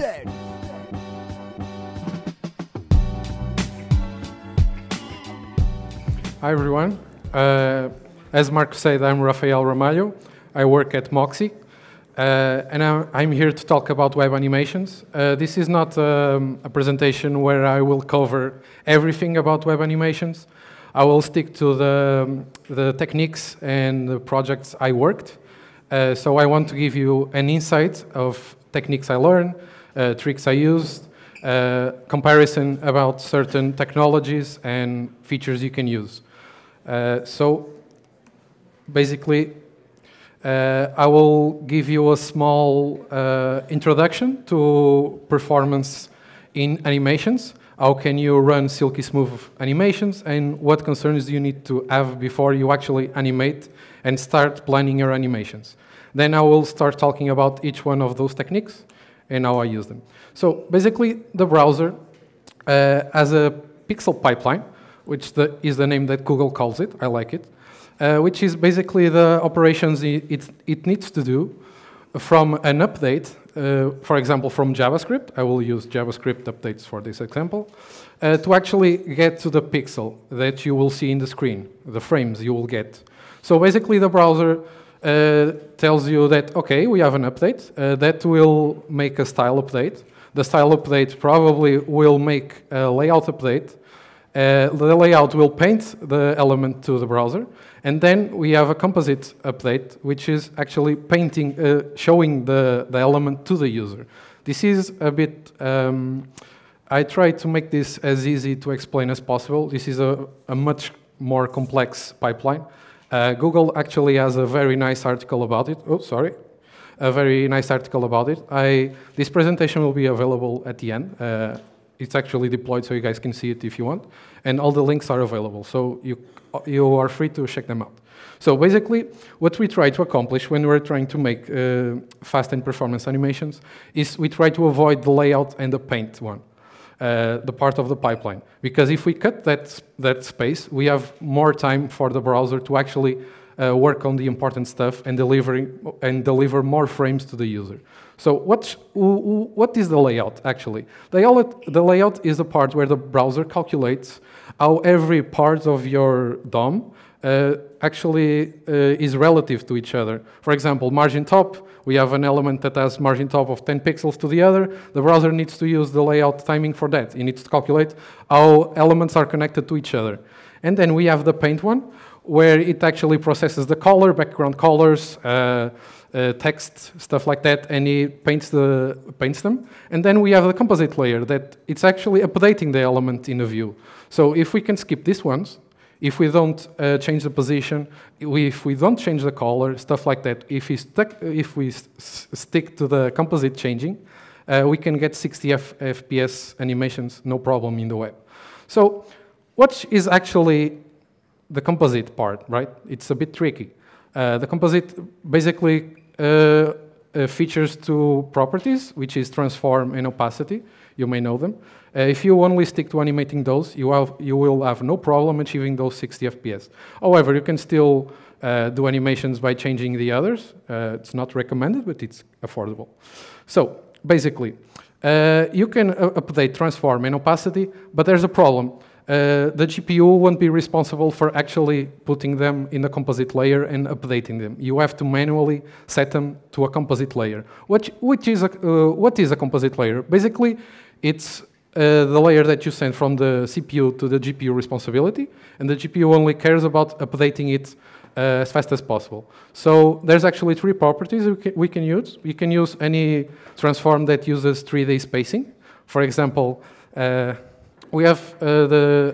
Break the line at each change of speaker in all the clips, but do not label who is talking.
instead.
Hi everyone. As Mark said, I'm Rafael Ramalho. I work at Moxie, and I'm here to talk about web animations. This is not a presentation where I will cover everything about web animations. I will stick to the techniques and the projects I worked. So I want to give you an insight of techniques I learned, tricks I used, comparison about certain technologies and features you can use. So basically, I will give you a small introduction to performance in animations. How can you run silky smooth animations, and what concerns do you need to have before you actually animate and start planning your animations. Then I will start talking about each one of those techniques and how I use them. So basically, the browser has a pixel pipeline, which is the name that Google calls it. I like it. Which is basically the operations it needs to do from an update, for example, from JavaScript. I will use JavaScript updates for this example, to actually get to the pixel that you will see in the screen, the frames you will get. So basically, the browser tells you that, OK, we have an update. That will make a style update. The style update probably will make a layout update. The layout will paint the element to the browser. And then we have a composite update, which is actually painting, showing the element to the user. This is a bit, I try to make this as easy to explain as possible. This is a much more complex pipeline. Google actually has a very nice article about it. Oh, sorry. A very nice article about it. This presentation will be available at the end. It's actually deployed, so you guys can see it if you want. And all the links are available, so you are free to check them out. So basically, what we try to accomplish when we're trying to make fast and performance animations is we try to avoid the layout and the paint one, the part of the pipeline. Because if we cut that space, we have more time for the browser to actually work on the important stuff and deliver more frames to the user. So what is the layout, actually? The layout is the part where the browser calculates how every part of your DOM actually is relative to each other. For example, margin top, we have an element that has margin top of 10 pixels to the other. The browser needs to use the layout timing for that. It needs to calculate how elements are connected to each other. And then we have the paint one, where it actually processes the color, background colors, text, stuff like that, and it paints them. And then we have the composite layer that it's actually updating the element in a view. So if we can skip these ones, if we don't change the position, if we don't change the color, stuff like that, if we stick to the composite changing, we can get 60 FPS animations, no problem in the web. So what is actually the composite part, right? It's a bit tricky. The composite basically features two properties, which is transform and opacity. You may know them. If you only stick to animating those, you will have no problem achieving those 60 FPS. However, you can still do animations by changing the others. It's not recommended, but it's affordable. So basically, you can update transform and opacity, but there's a problem. The GPU won't be responsible for actually putting them in the composite layer and updating them. You have to manually set them to a composite layer. What is a composite layer? Basically, it's the layer that you send from the CPU to the GPU responsibility, and the GPU only cares about updating it as fast as possible. So there's actually three properties we can use. We can use any transform that uses 3D spacing. For example, we have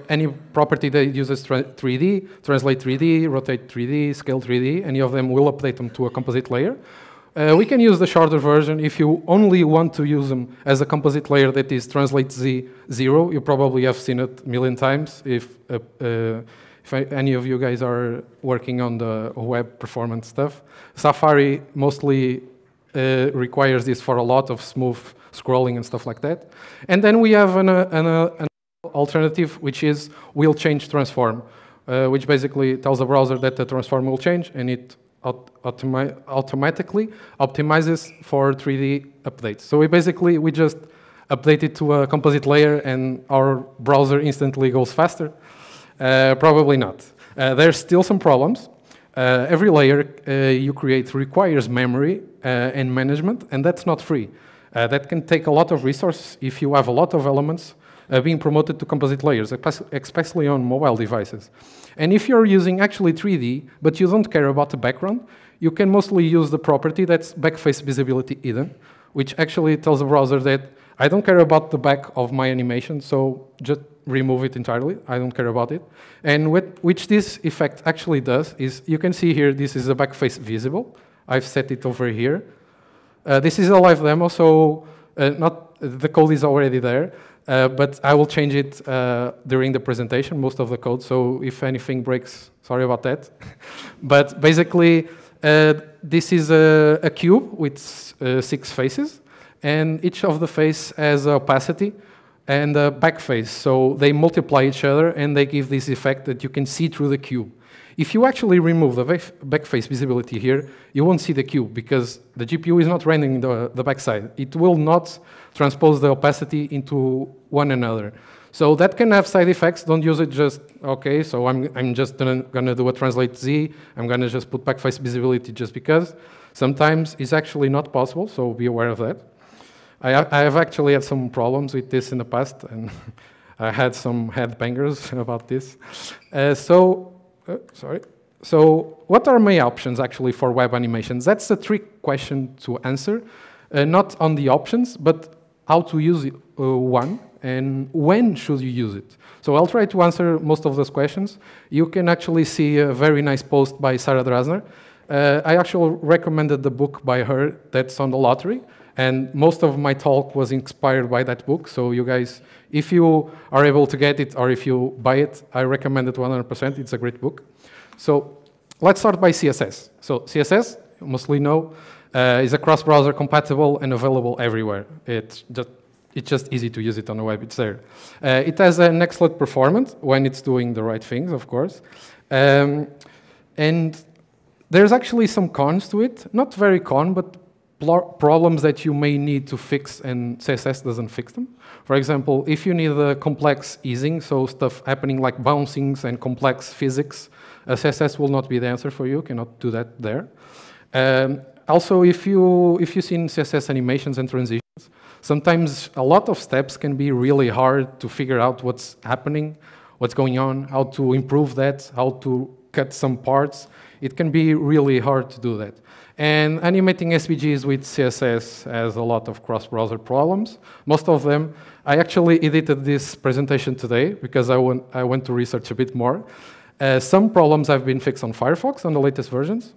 any property that uses 3D, translate 3D, rotate 3D, scale 3D. Any of them will update them to a composite layer. We can use the shorter version if you only want to use them as a composite layer that is translate Z0. You probably have seen it a million times if any of you guys are working on the web performance stuff. Safari mostly requires this for a lot of smooth scrolling and stuff like that. And then we have an alternative, which is will change transform, which basically tells the browser that the transform will change, and it automatically optimizes for 3D updates. So we just update it to a composite layer and our browser instantly goes faster. Probably not. There's still some problems. Every layer you create requires memory and management, and that's not free. That can take a lot of resources if you have a lot of elements being promoted to composite layers, especially on mobile devices. And if you're using actually 3D, but you don't care about the background, you can mostly use the property that's backface visibility hidden, which actually tells the browser that I don't care about the back of my animation, so just remove it entirely. I don't care about it. And which this effect actually does is, you can see here, this is a backface visible. I've set it over here. This is a live demo, so the code is already there, but I will change it during the presentation, most of the code, so if anything breaks, sorry about that. But basically, this is a cube with 6 faces, and each of the face has opacity and a backface, so they multiply each other and they give this effect that you can see through the cube. If you actually remove the backface visibility here, you won't see the cube because the GPU is not rendering the backside. It will not transpose the opacity into one another. So that can have side effects. Don't use it just, okay, so I'm just gonna do a translate Z. I'm gonna just put backface visibility just because. Sometimes it's actually not possible, so be aware of that. I have actually had some problems with this in the past, and I had some headbangers about this. So what are my options actually for web animations? That's a trick question to answer, not on the options, but how to use one and when should you use it. So I'll try to answer most of those questions. You can actually see a very nice post by Sarah Drasner. I actually recommended the book by her that's on the lottery, and most of my talk was inspired by that book. So you guys, if you are able to get it or if you buy it, I recommend it 100%. It's a great book. So let's start by CSS. So CSS, you mostly know, is a cross-browser compatible and available everywhere. It's just easy to use it on the web. It's there. It has an excellent performance when it's doing the right things, of course. And there's actually some cons to it. Not very con, but problems that you may need to fix and CSS doesn't fix them. For example, if you need a complex easing, so stuff happening like bouncings and complex physics, CSS will not be the answer for you, cannot do that there. Also, if you've seen CSS animations and transitions, sometimes a lot of steps can be really hard to figure out what's happening, what's going on, how to improve that, how to cut some parts. It can be really hard to do that. And animating SVGs with CSS has a lot of cross-browser problems. Most of them, I actually edited this presentation today because I went to research a bit more. Some problems have been fixed on Firefox on the latest versions,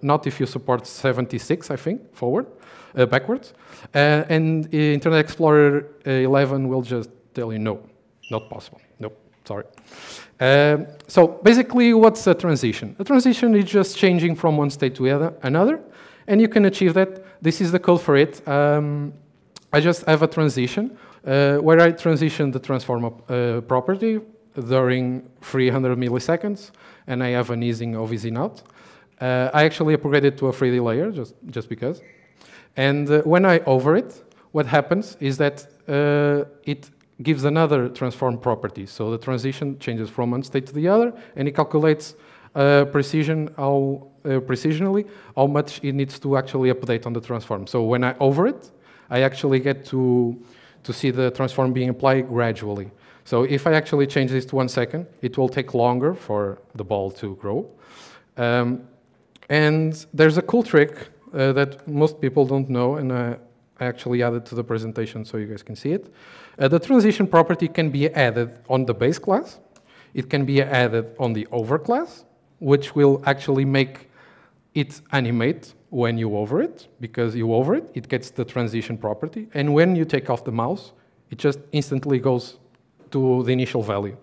not if you support 76, I think, backwards. And Internet Explorer 11 will just tell you no, not possible. Nope, sorry. So basically, what's a transition? A transition is just changing from one state to another, and you can achieve that. This is the code for it. I just have a transition where I transition the transform property during 300 milliseconds, and I have an easing of easing out. I actually upgraded to a 3D layer, just because. And when I over it, what happens is that it gives another transform property. So the transition changes from one state to the other, and it calculates precisionally how much it needs to actually update on the transform. So when I over it, I actually get to see the transform being applied gradually. So if I actually change this to 1 second, it will take longer for the ball to grow. And there's a cool trick that most people don't know, and I actually added to the presentation so you guys can see it. The transition property can be added on the base class. It can be added on the over class, which will actually make it animate when you over it, because you over it, it gets the transition property. And when you take off the mouse, it just instantly goes to the initial value.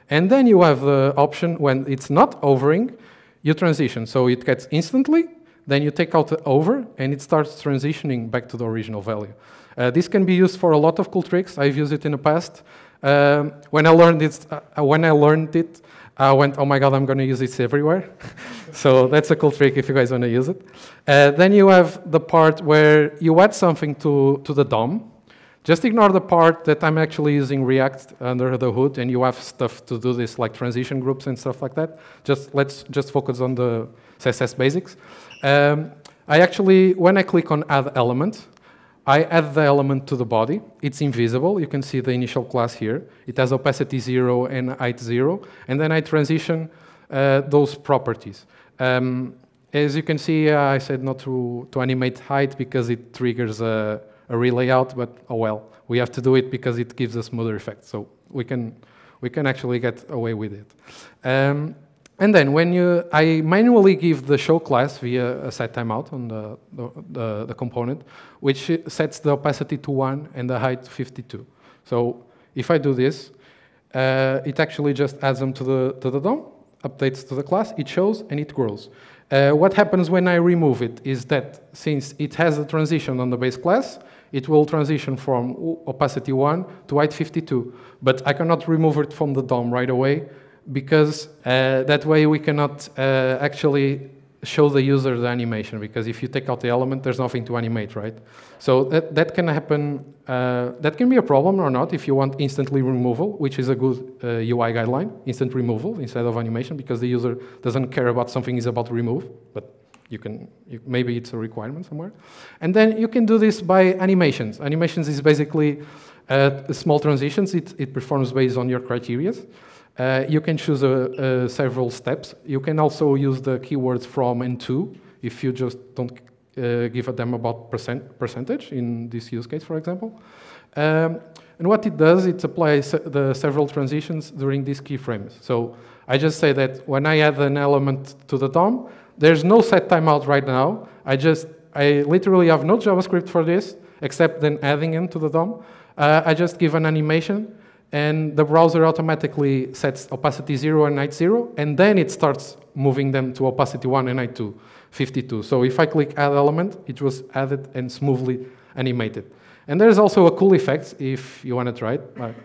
And then you have the option when it's not overing, you transition. So it gets instantly, then you take out the over, and it starts transitioning back to the original value. This can be used for a lot of cool tricks. I've used it in the past. When I learned it, I went, oh my God, I'm going to use this everywhere. So that's a cool trick if you guys want to use it. Then you have the part where you add something to the DOM. Just ignore the part that I'm actually using React under the hood, and you have stuff to do this, like transition groups and stuff like that. Let's just focus on the CSS basics. I actually, when I click on Add Element, I add the element to the body. It's invisible. You can see the initial class here. It has opacity 0 and height 0. And then I transition those properties. As you can see, I said not to animate height because it triggers a relayout, but oh well. We have to do it because it gives a smoother effect. So we can actually get away with it. And then when I manually give the show class via a set timeout on the component, which sets the opacity to 1 and the height to 52. So if I do this, it actually just adds them to the DOM, updates to the class, it shows, and it grows. What happens when I remove it is that since it has a transition on the base class, it will transition from opacity 1 to height 52. But I cannot remove it from the DOM right away, because that way we cannot actually show the user the animation, because if you take out the element, there's nothing to animate, right? So that can happen, that can be a problem or not if you want instantly removal, which is a good UI guideline, instant removal instead of animation, because the user doesn't care about something is about to remove, but maybe it's a requirement somewhere. And then you can do this by animations. Animations is basically small transitions. It performs based on your criteria. You can choose several steps. You can also use the keywords from and to if you just don't give a damn about percentage in this use case, for example. And what it does, it applies the several transitions during these keyframes. So I just say that when I add an element to the DOM, there's no set timeout right now. I literally have no JavaScript for this, except then adding into the DOM. I just give an animation, and the browser automatically sets opacity 0 and height 0, and then it starts moving them to opacity 1 and height 52. So if I click Add Element, it was added and smoothly animated. And there's also a cool effect if you want to try it.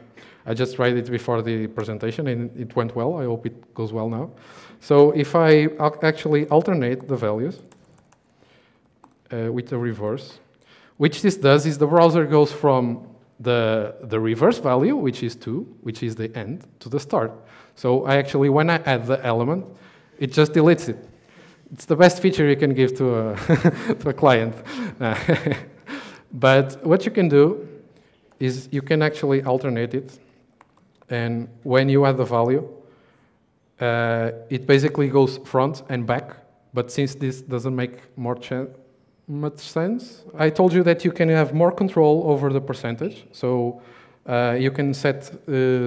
I just tried it before the presentation, and it went well. I hope it goes well now. So if I actually alternate the values with the reverse, which this does is the browser goes from the reverse value, which is 2, which is the end, to the start. So I actually, when I add the element, it just deletes it. It's the best feature you can give to a client. But what you can do is you can actually alternate it. And when you add the value, it basically goes front and back. But since this doesn't make much sense, I told you that you can have more control over the percentage. So you can set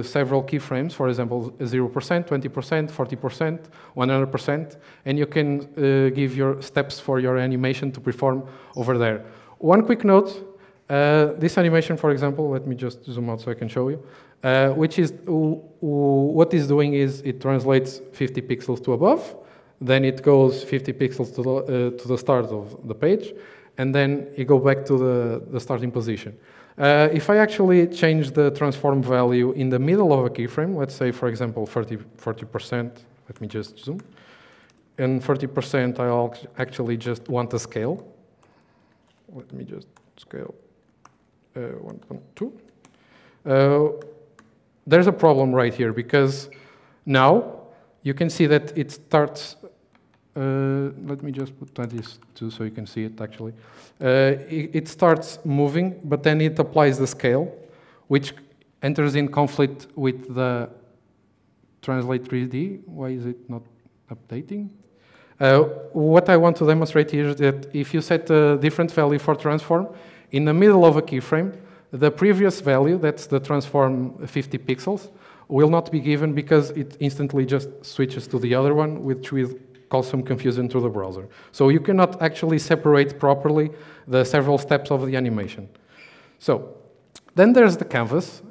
several keyframes, for example, 0%, 20%, 40%, 100%, and you can give your steps for your animation to perform over there. One quick note, this animation, for example, let me just zoom out so I can show you, which is, what it's doing is it translates 50 pixels to above, then it goes 50 pixels to the start of the page, and then you go back to the starting position. If I actually change the transform value in the middle of a keyframe, let's say, for example, 40%, let me just zoom, and 40% I'll actually just want a scale. Let me just scale 1.2. There's a problem right here, because now you can see that it starts, let me just put 22 so you can see it actually. It starts moving, but then it applies the scale, which enters in conflict with the translate 3D. Why is it not updating? What I want to demonstrate here is that if you set a different value for transform, in the middle of a keyframe, the previous value, that's the transform 50 pixels, will not be given because it instantly just switches to the other one, which will cause some confusion to the browser. So you cannot actually separate properly the several steps of the animation. So then there's the canvas.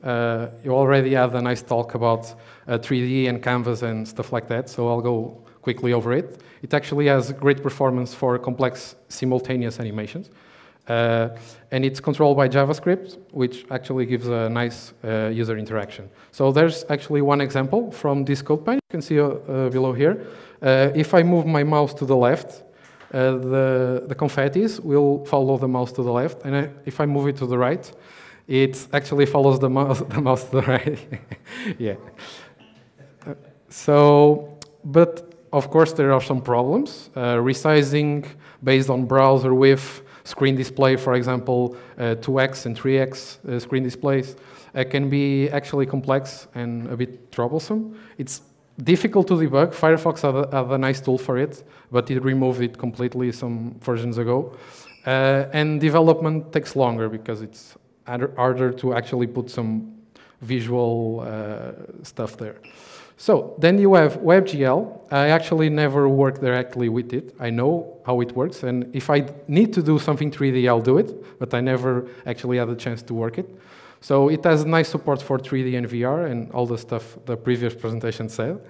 You already had a nice talk about 3D and canvas and stuff like that, so I'll go quickly over it. It actually has great performance for complex simultaneous animations. And it's controlled by JavaScript, which actually gives a nice user interaction. So there's actually one example from this code pane. You can see below here. If I move my mouse to the left, the confettis will follow the mouse to the left, and if I move it to the right, it actually follows the mouse to the right. Yeah. So, but of course there are some problems. Resizing based on browser width, screen display, for example, 2x and 3x screen displays, can be actually complex and a bit troublesome. It's difficult to debug. Firefox had a nice tool for it, but it removed it completely some versions ago. And development takes longer because it's harder to actually put some visual stuff there. So then you have WebGL. I actually never worked directly with it. I know how it works, and if I need to do something 3D, I'll do it, but I never actually had a chance to work it. So it has nice support for 3D and VR and all the stuff the previous presentation said.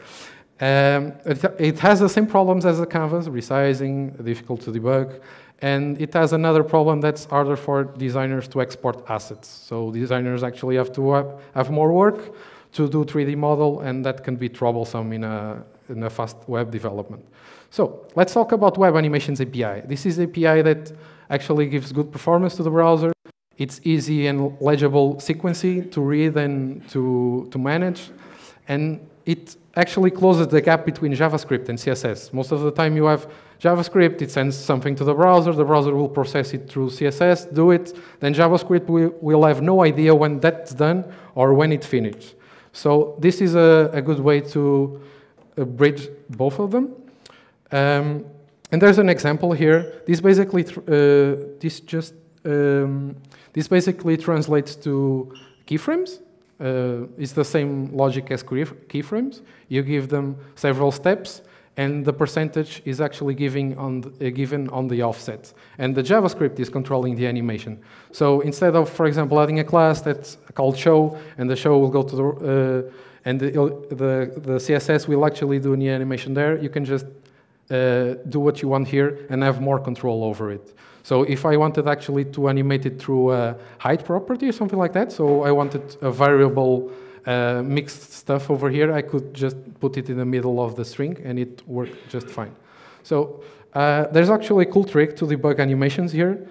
It has the same problems as the canvas, resizing, difficult to debug, and it has another problem that's harder for designers to export assets. So designers actually have to have more work to do 3D model, and that can be troublesome in a fast web development. So let's talk about Web Animations API. This is API that actually gives good performance to the browser. It's easy and legible sequencing to read and to manage, and it actually closes the gap between JavaScript and CSS. Most of the time you have JavaScript, it sends something to the browser will process it through CSS, do it, then JavaScript will have no idea when that's done or when it finished. So this is a good way to bridge both of them. And there's an example here. This basically this basically translates to keyframes. It's the same logic as keyframes. You give them several steps, and the percentage is actually given on the offset. And the JavaScript is controlling the animation. So instead of, for example, adding a class that's called show, and the show will go to the, and the CSS will actually do the animation there, you can just do what you want here and have more control over it. So if I wanted actually to animate it through a height property or something like that, so I wanted a variable mixed stuff over here, I could just put it in the middle of the string and it worked just fine. So there's actually a cool trick to debug animations here,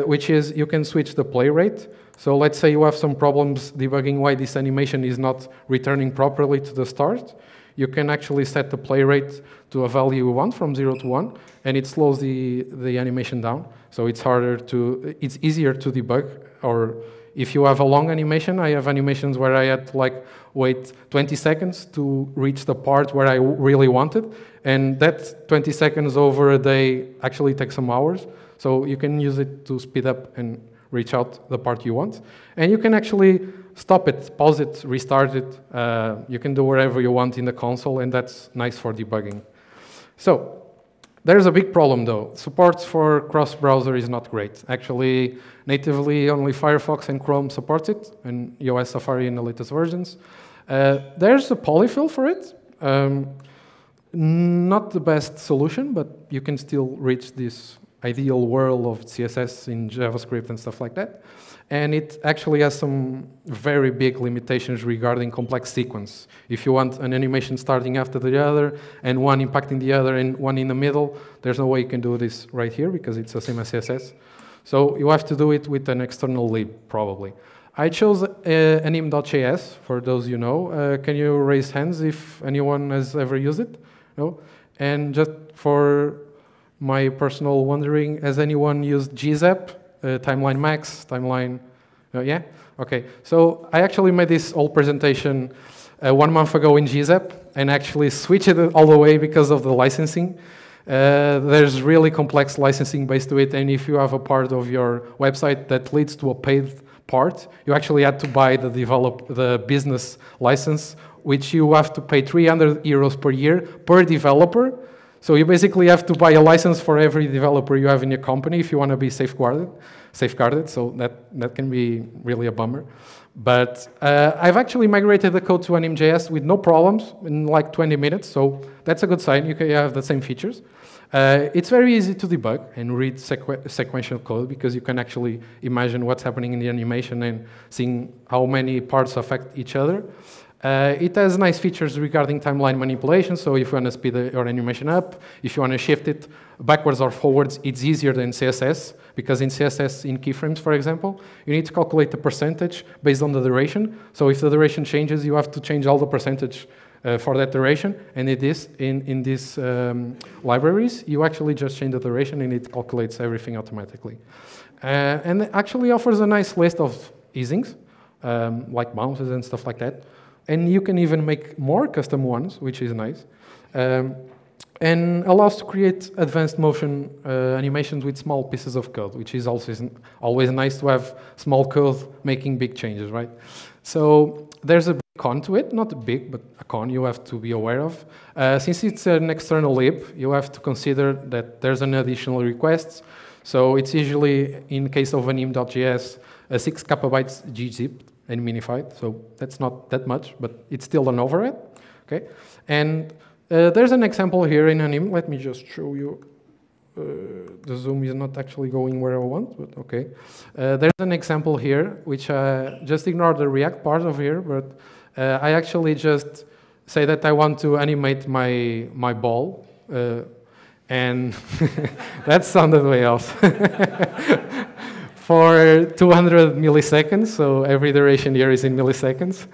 which is you can switch the play rate. So let's say you have some problems debugging why this animation is not returning properly to the start. You can actually set the play rate to a value you want from 0 to 1, and it slows the animation down. So it's easier to debug. Or if you have a long animation, I have animations where I had to wait 20 seconds to reach the part where I really wanted, and that 20 seconds over a day actually takes some hours. So you can use it to speed up and reach out the part you want. And you can actually stop it, pause it, restart it. You can do wherever you want in the console, and that's nice for debugging. So there's a big problem, though. Support for cross-browser is not great. Actually, natively, only Firefox and Chrome supports it, and iOS Safari in the latest versions. There's a polyfill for it. Not the best solution, but you can still reach this ideal world of CSS in JavaScript and stuff like that. And it actually has some very big limitations regarding complex sequence. If you want an animation starting after the other, and one impacting the other, and one in the middle, there's no way you can do this right here, because it's the same as CSS. So you have to do it with an external lib, probably. I chose an im.js, for those you know. Can you raise hands if anyone has ever used it? No? And just for my personal wondering, has anyone used Gzip? Timeline Max, Timeline, yeah? Okay, so I actually made this whole presentation 1 month ago in Gzip, and actually switched it all the way because of the licensing. There's really complex licensing based to it, and if you have a part of your website that leads to a paid part, you actually had to buy the business license, which you have to pay 300 euros per year per developer. So you basically have to buy a license for every developer you have in your company if you want to be safeguarded. So that can be really a bummer. But I've actually migrated the code to an MJS with no problems in like 20 minutes. So that's a good sign. You have the same features. It's very easy to debug and read sequential code because you can actually imagine what's happening in the animation and seeing how many parts affect each other. It has nice features regarding timeline manipulation, so if you want to speed your animation up, if you want to shift it backwards or forwards, it's easier than CSS, because in CSS, in keyframes, for example, you need to calculate the percentage based on the duration. So if the duration changes, you have to change all the percentage for that duration, and it is in these libraries, you actually just change the duration and it calculates everything automatically. And it actually offers a nice list of easings, like bounces and stuff like that. And you can even make more custom ones, which is nice. And allows to create advanced motion animations with small pieces of code, which is also always nice to have small code making big changes, right? So there's a big con to it, not big, but a con you have to be aware of. Since it's an external lib, you have to consider that there's an additional request. So it's usually, in case of an im.js, a 6 KB Gzip and minified, so that's not that much, but it's still an overhead, okay? And there's an example here in an im. Let me just show you. The zoom is not actually going where I want, but okay. There's an example here, which just ignore the React part of here, but I actually just say that I want to animate my ball, and that sounded way off. For 200 milliseconds, so every duration here is in milliseconds.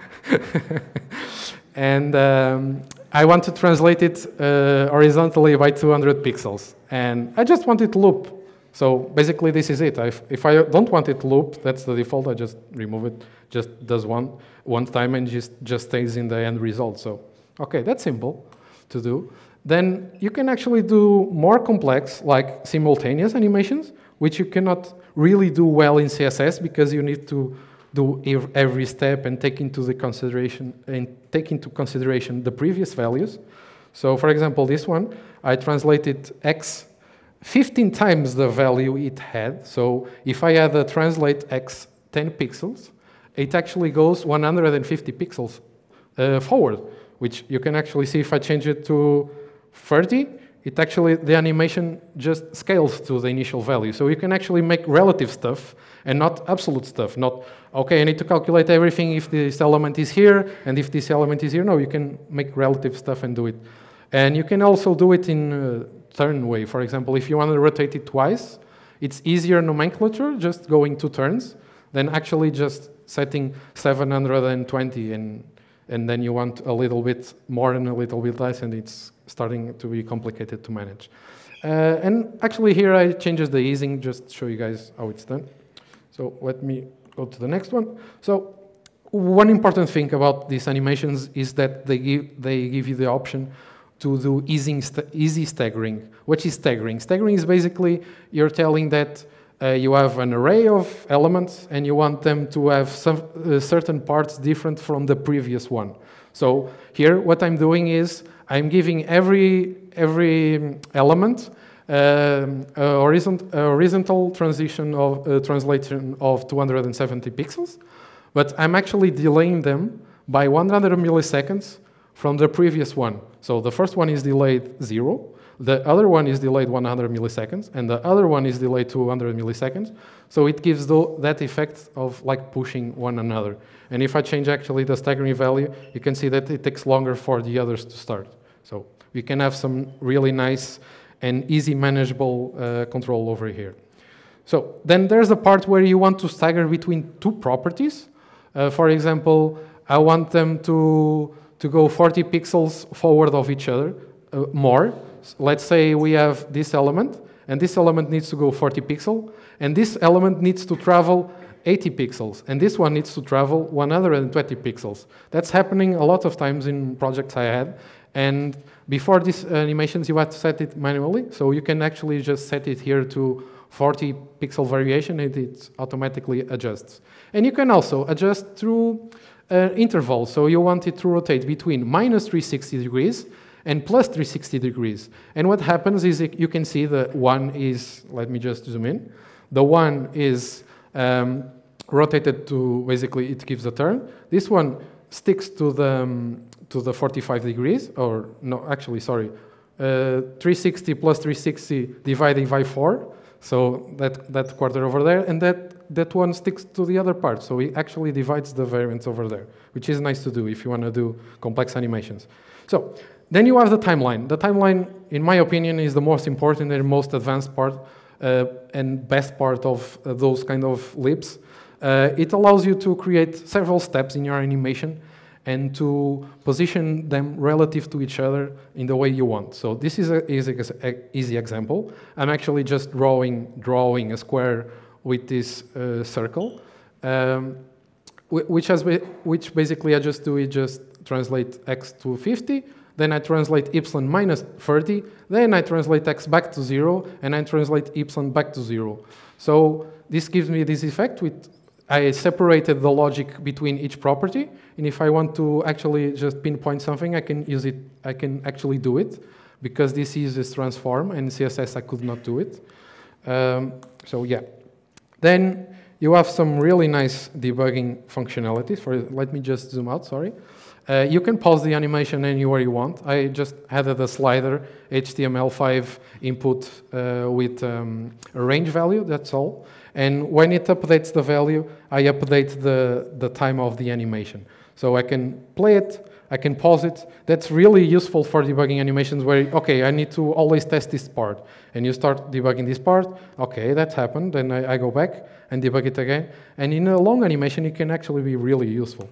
And I want to translate it horizontally by 200 pixels. And I just want it to loop. So basically this is it. If I don't want it to loop, that's the default, I just remove it, just does one time and just stays in the end result. So, okay, that's simple to do. Then you can actually do more complex, like simultaneous animations, which you cannot really do well in CSS because you need to do every step and take into consideration the previous values. So, for example, this one, I translated x 15 times the value it had. So, if I had a translate x 10 pixels, it actually goes 150 pixels forward, which you can actually see if I change it to 30. The animation just scales to the initial value. So you can actually make relative stuff and not absolute stuff. Not, okay, I need to calculate everything if this element is here and if this element is here. No, you can make relative stuff and do it. And you can also do it in a turn way. For example, if you want to rotate it twice, it's easier nomenclature, just going 2 turns, than actually just setting 720 and then you want a little bit more and a little bit less, and it's starting to be complicated to manage. And actually here I changed the easing just to show you guys how it's done. So let me go to the next one. So one important thing about these animations is that they give you the option to do easy staggering. What is staggering? Staggering is basically you're telling that you have an array of elements and you want them to have some certain parts different from the previous one. So here what I'm doing is I'm giving every element a horizontal translation of 270 pixels, but I'm actually delaying them by 100 milliseconds from the previous one. So the first one is delayed 0, the other one is delayed 100 milliseconds, and the other one is delayed 200 milliseconds. So it gives that effect of like pushing one another. And if I change actually the staggering value, you can see that it takes longer for the others to start. So we can have some really nice and easy manageable control over here. So then there's the part where you want to stagger between 2 properties. For example, I want them to go 40 pixels forward of each other more. Let's say we have this element, and this element needs to go 40 pixels, and this element needs to travel 80 pixels, and this one needs to travel 120 pixels. That's happening a lot of times in projects I had, and before these animations you have to set it manually, so you can actually just set it here to 40 pixel variation and it automatically adjusts. And you can also adjust through intervals, so you want it to rotate between -360 degrees and plus 360 degrees. And what happens is you can see the one is, let me just zoom in, the one is rotated to, basically it gives a turn. This one sticks to the 45 degrees, or no, actually, sorry, 360 plus 360 divided by 4, so that quarter over there, and that one sticks to the other part, so it actually divides the variance over there, which is nice to do if you want to do complex animations. So then you have the timeline. The timeline, in my opinion, is the most important and most advanced part and best part of those kind of leaps. It allows you to create several steps in your animation and to position them relative to each other in the way you want. So this is an easy example. I'm actually just drawing a square with this circle, which basically I just do is just translate x to 50, then I translate y minus 30, then I translate x back to 0, and I translate y back to 0. So this gives me this effect with I separated the logic between each property, and if I want to actually just pinpoint something, I can use it. I can actually do it, because this uses transform, and CSS I could not do it. So yeah. Then you have some really nice debugging functionalities. Let me just zoom out, sorry. You can pause the animation anywhere you want. I just added a slider, HTML5 input with a range value, that's all. And when it updates the value, I update the time of the animation. So I can play it, I can pause it. That's really useful for debugging animations where, okay, I need to always test this part. And you start debugging this part, okay, that happened, then I go back and debug it again. And in a long animation, it can actually be really useful.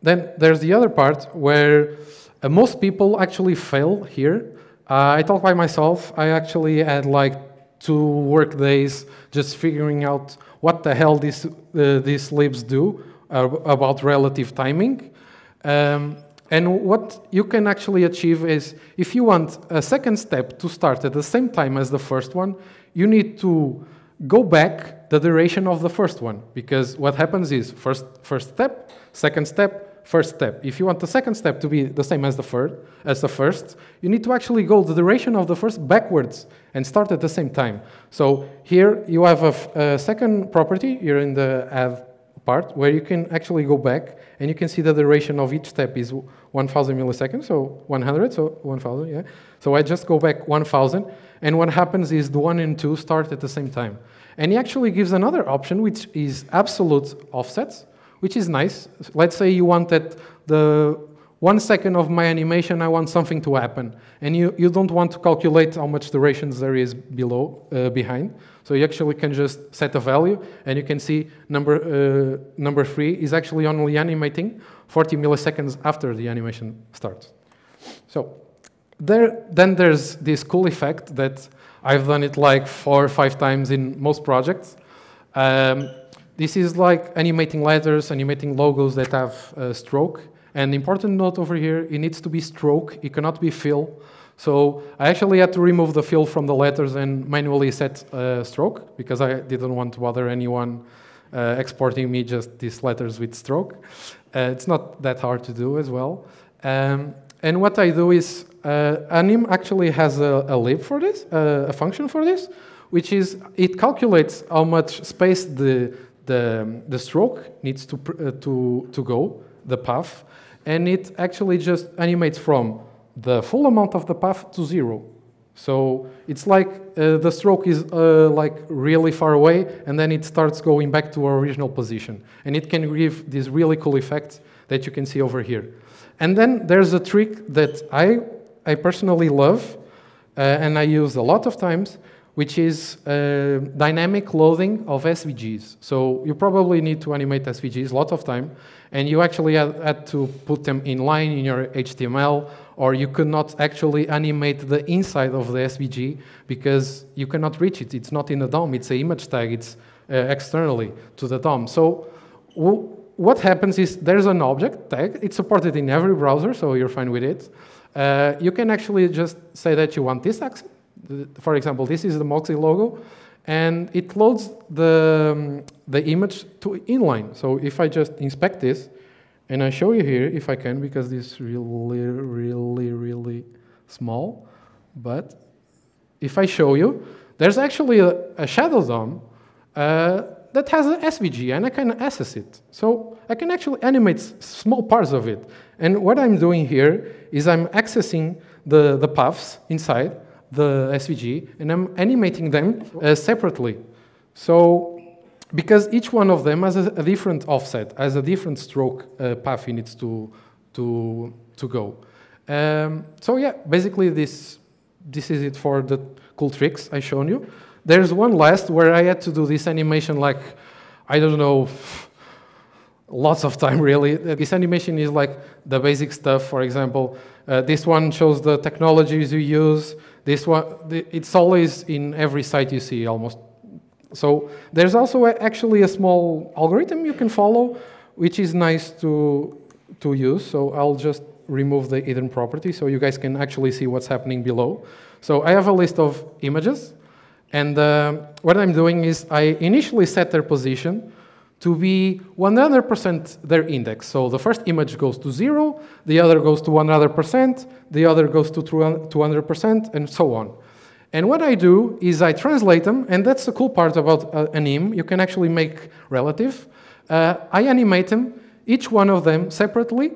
Then there's the other part where most people actually fail here. I talk by myself. I actually had like 2 work days just figuring out what the hell these libs do about relative timing. And what you can actually achieve is, if you want a second step to start at the same time as the first one, you need to go back the duration of the first one, because what happens is first step, second step, first step. If you want the second step to be the same as the first, you need to actually go the duration of the first backwards and start at the same time. So here you have a second property here in the add part where you can actually go back and you can see the duration of each step is 1,000 milliseconds, so 100, so 1,000, yeah. So I just go back 1,000, and what happens is the 1 and 2 start at the same time. And he actually gives another option, which is absolute offsets, which is nice. Let's say you want that the 1 second of my animation, I want something to happen. And you don't want to calculate how much durations there is behind. So you actually can just set a value, and you can see number 3 is actually only animating 40 milliseconds after the animation starts. So then there's this cool effect that I've done it like 4 or 5 times in most projects. This is like animating letters, animating logos that have stroke. And the important note over here, it needs to be stroke, it cannot be fill. So I actually had to remove the fill from the letters and manually set stroke, because I didn't want to bother anyone exporting me just these letters with stroke. It's not that hard to do as well. And what I do is, Anim actually has a lib for this, a function for this, which is, it calculates how much space the stroke needs to go, the path, and it actually just animates from the full amount of the path to 0. So it's like the stroke is like really far away, and then it starts going back to our original position. And it can give this really cool effect that you can see over here. And then there's a trick that I personally love, and I use a lot of times, which is dynamic loading of SVGs. So you probably need to animate SVGs a lot of time, and you actually had to put them in line in your HTML, or you could not actually animate the inside of the SVG because you cannot reach it. It's not in the DOM, it's an image tag, it's externally to the DOM. So what happens is there's an object tag, it's supported in every browser, so you're fine with it. You can actually just say that you want this accent. For example, this is the Moxie logo, and it loads the image to inline. So if I just inspect this, and I show you here, if I can, because this really small, but if I show you, there's actually a shadow DOM that has an SVG, and I can access it. So I can actually animate small parts of it. And what I'm doing here is I'm accessing the paths inside the SVG, and I'm animating them separately. So, because each one of them has a different offset, has a different stroke path it needs to go. So yeah, basically this is it for the cool tricks I've shown you. There's one last where I had to do this animation like, I don't know, lots of time really. This animation is like the basic stuff. For example, this one shows the technologies you use. This one, it's always in every site you see almost. So there's also actually a small algorithm you can follow, which is nice to use. So I'll just remove the hidden property so you guys can actually see what's happening below. So I have a list of images. And what I'm doing is I initially set their position to be 100% their index. So the first image goes to 0, the other goes to 100%, the other goes to 200%, and so on. And what I do is I translate them, and that's the cool part about an IM. You can actually make relative. I animate them, each one of them separately,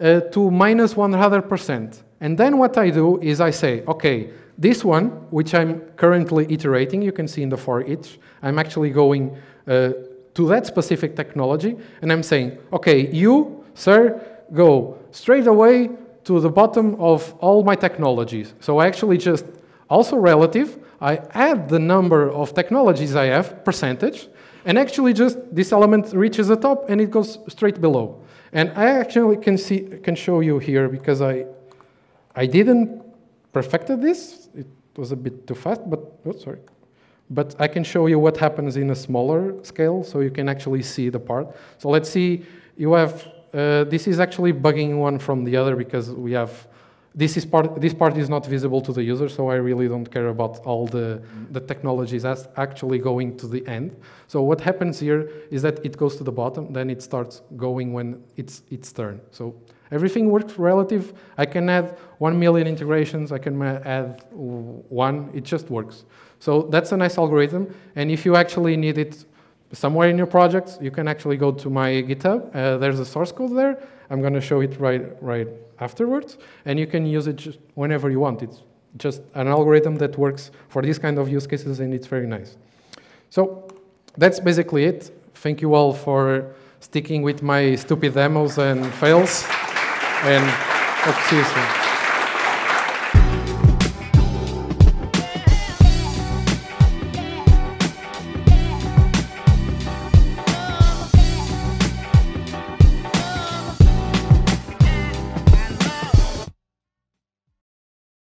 to minus 100%. And then what I do is I say, okay, this one, which I'm currently iterating, you can see in the for each, I'm actually going to that specific technology, and I'm saying, okay, you, sir, go straight away to the bottom of all my technologies. So I actually just, also relative, I add the number of technologies I have, percentage, and actually just this element reaches the top and it goes straight below. And I actually can show you here because I didn't perfected this. It was a bit too fast, but oh, sorry. But I can show you what happens in a smaller scale, so you can actually see the part. So let's see. You have this is actually bugging one from the other because we have this part is not visible to the user, so I really don't care about all the technologies as actually going to the end. So what happens here is that it goes to the bottom, then it starts going when it's its turn. So everything works relative. I can add 1 million integrations. I can add one. It just works. So that's a nice algorithm. And if you actually need it somewhere in your projects, you can actually go to my GitHub. There's a source code there. I'm going to show it right afterwards. And you can use it just whenever you want. It's just an algorithm that works for these kind of use cases, and it's very nice. So that's basically it. Thank you all for sticking with my stupid demos and fails. And hope to see you soon.